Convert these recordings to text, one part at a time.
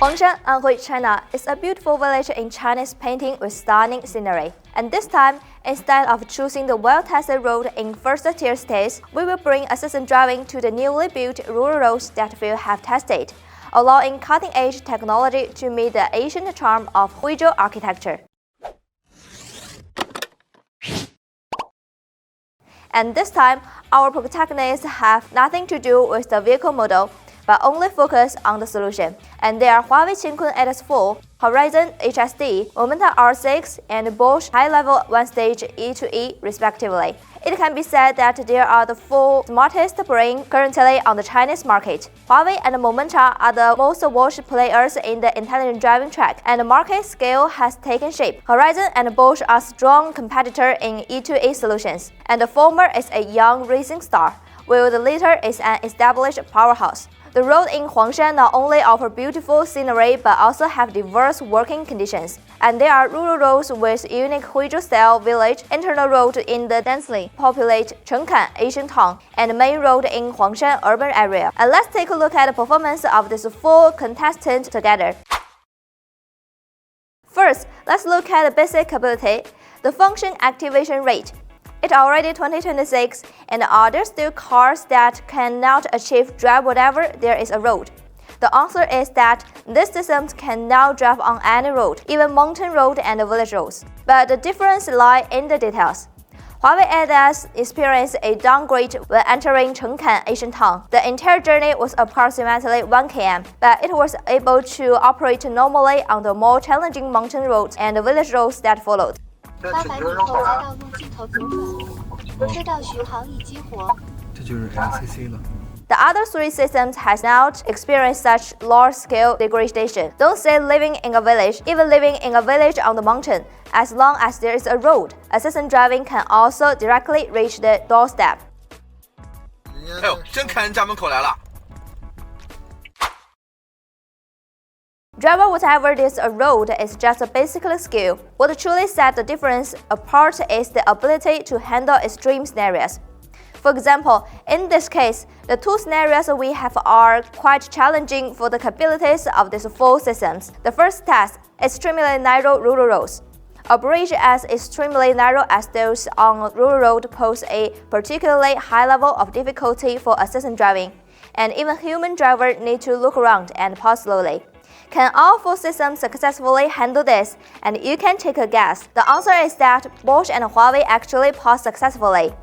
Huangshan, Anhui, China is a beautiful village in Chinese painting with stunning scenery. And this time, instead of choosing the well-tested road in first-tier states, we will bring assistant driving to the newly built rural roads that we have tested, allowing cutting-edge technology to meet the ancient charm of Huizhou architecture. And this time, our protagonists have nothing to do with the vehicle model, but only focus on the solution. And they are Huawei Qiankun ADS4, Horizon HSD, Momenta R6, and Bosch high-level one-stage E2E respectively. It can be said that they are the 4 smartest brains currently on the Chinese market. Huawei and Momenta are the most watched players in the intelligent driving track, and the market scale has taken shape. Horizon and Bosch are strong competitors in E2E solutions, and the former is a young rising star, while the latter is an established powerhouse. The road in Huangshan not only offer beautiful scenery but also have diverse working conditions. And there are rural roads with unique Huizhou-style village, internal road in the densely populated Qiankun ancient town, and main road in Huangshan urban area. And let's take a look at the performance of these 4 contestants together. First, let's look at the basic ability, the function activation rate. It's already 2026, and are there still cars that cannot achieve drive whatever there is a road? The answer is that these systems can now drive on any road, even mountain road and village roads. But the difference lies in the details. Huawei ADS experienced a downgrade when entering Qiankun ancient town. The entire journey was approximately 1 km, but it was able to operate normally on the more challenging mountain roads and village roads that followed. 800米后来到路尽头左转，车道巡航已激活。这就是 LCC 了。 The other 3 systems has not experienced such large-scale degradation. Don't say living in a village, even living in a village on the mountain. As long as there is a road, assistant driving can also directly reach the doorstep. 哎呦，真开人家门口来了！ Driver whatever is a road is just a basic skill. What truly sets the difference apart is the ability to handle extreme scenarios. For example, in this case, the 2 scenarios we have are quite challenging for the capabilities of these 4 systems. The first test, extremely narrow rural roads. A bridge as extremely narrow as those on rural road pose a particularly high level of difficulty for assistant driving, and even human driver need to look around and pause slowly. Can all 4 systems successfully handle this? And you can take a guess. The answer is that Bosch and Huawei actually paused successfully.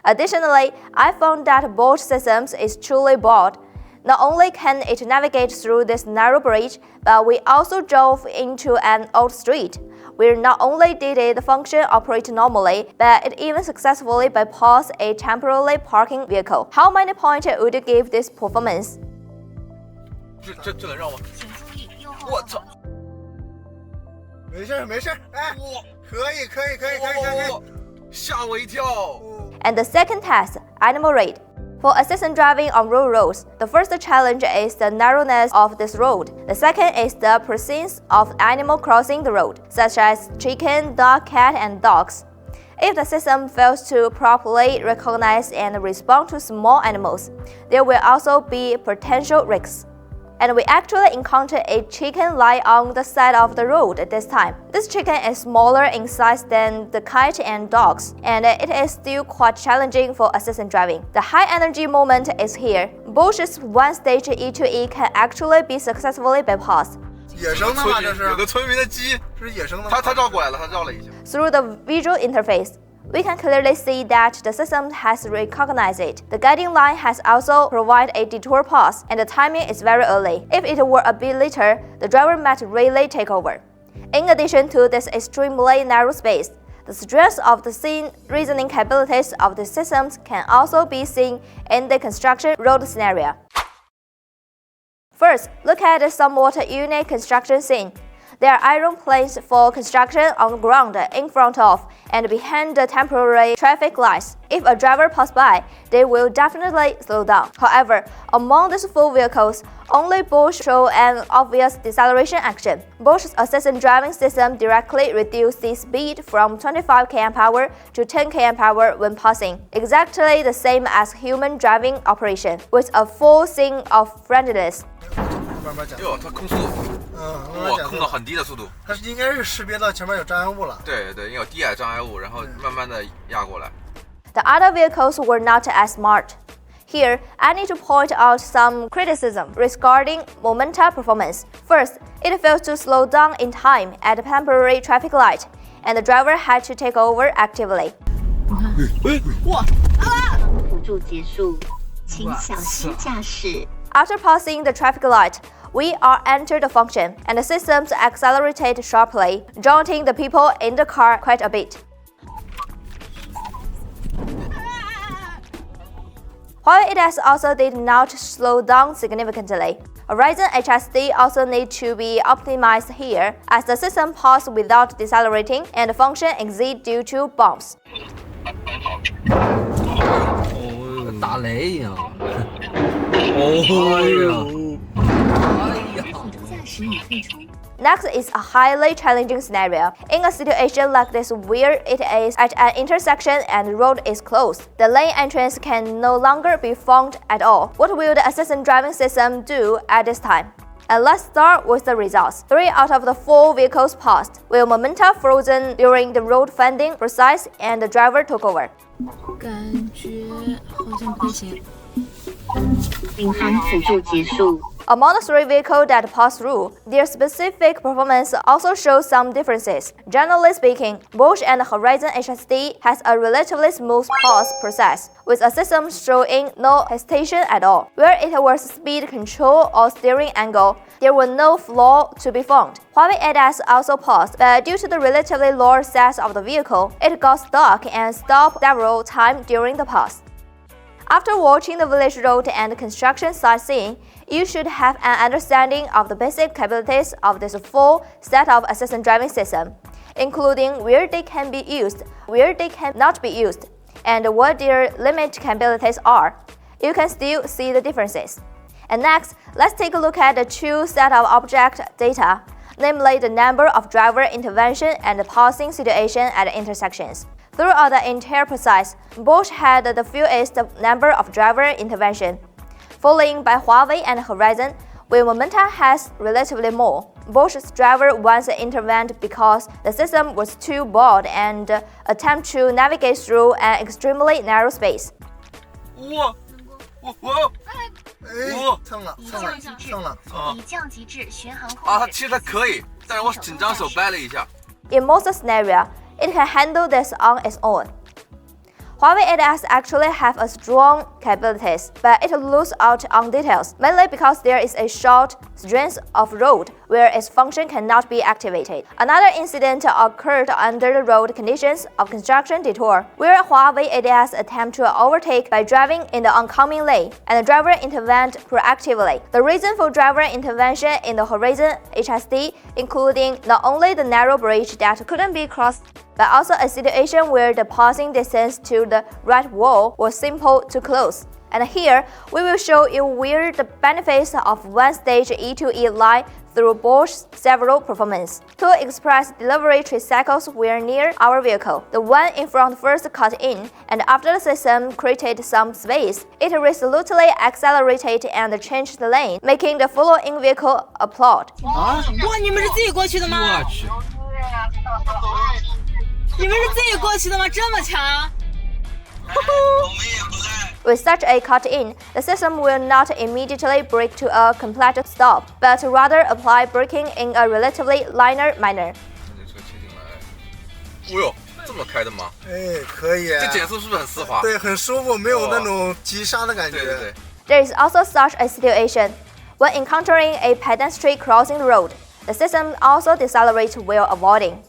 Additionally, I found that Bosch systems is truly broad. Not only can it navigate through this narrow bridge, but we also drove into an old street, where not only did the function operate normally, but it even successfully bypassed a temporary parking vehicle. How many points would you give this performance? 这能让我？我操！没事没事，哎，可以，吓我一跳。 And the second test, animal rate. For assistant driving on rural roads, the first challenge is the narrowness of this road. The second is the presence of animal crossing the road, such as chicken, dog, cat, and dogs. If the system fails to properly recognize and respond to small animals, there will also be potential risks. And we actually encountered a chicken lying on the side of the road this time. This chicken is smaller in size than the cat and dogs, and it is still quite challenging for assistant driving. The high energy moment is here. Bosch's one-stage E2E can actually be successfully bypassed. 野生的吗？这是？有个村民的鸡，是野生的。他绕过来了，他绕了一下。 Through the visual interface, we can clearly see that the system has recognized it. The guiding line has also provided a detour path, and the timing is very early. If it were a bit later, the driver might really take over. In addition to this extremely narrow space, the strength of the scene reasoning capabilities of the systems can also be seen in the construction road scenario. First, look at the somewhat unique construction scene. There are iron plates for construction on the ground in front of and behind the temporary traffic lights. If a driver passes by, they will definitely slow down. However, among these full vehicles, only Bosch show an obvious deceleration action. Bosch's assistant driving system directly reduces the speed from 25 km/h to 10 km/h when passing, exactly the same as human driving operation, with a full scene of friendliness. 慢慢讲。哟，它控速，慢慢讲。控到很低的速度。它应该是识别到前面有障碍物了。对对，有低矮障碍物，然后慢慢的压过来。The other vehicles were not as smart. Here, I need to point out some criticism regarding Momenta performance. First, it failed to slow down in time at a temporary traffic light, and the driver had to take over actively. 辅助结束，请小心驾驶。 After passing the traffic light, we are entered the function, and the systems accelerate sharply, jolting the people in the car quite a bit. Huawei ADS also did not slow down significantly. Horizon HSD also needs to be optimized here, as the system passed without decelerating and the function exceed due to bumps. 打雷一样。Next is a highly challenging scenario. In a situation like this where it is at an intersection and the road is closed, the lane entrance can no longer be found at all. What will the assistant driving system do at this time? And let's start with the results. 3 out of the 4 vehicles passed, with Momenta frozen during the road finding process and the driver took over. 感觉好像不太行。领航辅助结束。 Among the 3 vehicles that passed through, their specific performance also shows some differences. Generally speaking, Bosch and Horizon HSD has a relatively smooth pass process, with a system showing no hesitation at all. Where it was speed control or steering angle, there were no flaw to be found. Huawei ADS also passed, but due to the relatively lower size of the vehicle, it got stuck and stopped several times during the pass. After watching the village road and construction site scene, you should have an understanding of the basic capabilities of this full set of assistant driving system, including where they can be used, where they cannot be used, and what their limit capabilities are. You can still see the differences. And next, let's take a look at the 2 set of object data, namely the number of driver intervention and the passing situation at intersections. Throughout the entire process, Bosch had the fewest number of driver intervention, following by Huawei and Horizon, where Momenta has relatively more. Bosch's driver once intervened because the system was too broad and attempt to navigate through an extremely narrow space. 蹭了。以降级至巡航啊，它其实可以，但是我紧张手掰了一下。 In most scenarios, it can handle this on its own. Huawei ADS actually have a strong capabilities, but it loses out on details, mainly because there is a short stretch of road where its function cannot be activated. Another incident occurred under the road conditions of construction detour, where Huawei ADS attempt to overtake by driving in the oncoming lane, and the driver intervened proactively. The reason for driver intervention in the Horizon HSD, including not only the narrow bridge that couldn't be crossed, but also a situation where the passing distance to the right wall was simple to close. And here, we will show you where the benefits of one-stage E2E lie through Bosch's several performance. 2 express delivery tricycles were near our vehicle. The one in front first cut in, and after the system created some space, it resolutely accelerated and changed the lane, making the following vehicle applaud. 哇，你们是自己过去的吗？我去。 你们是自己过去的吗？这么强！With such a cut-in, the system will not immediately brake to a complete stop, but rather apply braking in a relatively linear manner. 这车切进来，哦哟，这么开的吗？可以。这减速是不是很丝滑？对，很舒服，没有那种急刹的感觉。对。There is also such a situation when encountering a pedestrian crossing the road. The system also decelerates while avoiding.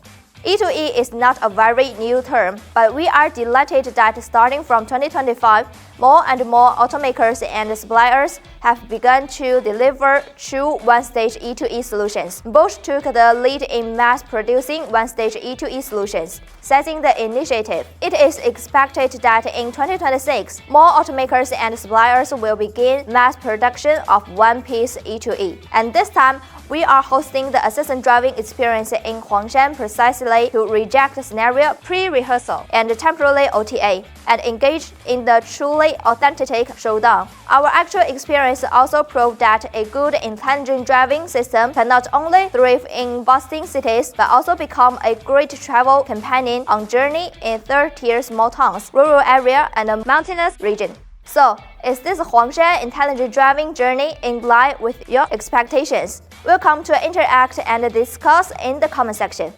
E2E is not a very new term, but we are delighted that starting from 2025, more and more automakers and suppliers have begun to deliver true one-stage E2E solutions. Bosch took the lead in mass-producing one-stage E2E solutions, setting the initiative. It is expected that in 2026, more automakers and suppliers will begin mass production of one-piece E2E. And this time, we are hosting the assistant driving experience in Huangshan precisely to reject the scenario pre-rehearsal and temporarily OTA, and engage in the truly authentic showdown. Our actual experience also proved that a good intelligent driving system can not only thrive in bustling cities, but also become a great travel companion on journey in third-tier small towns, rural area, and a mountainous region. So, is this Huangshan intelligent driving journey in line with your expectations? Welcome to interact and discuss in the comment section.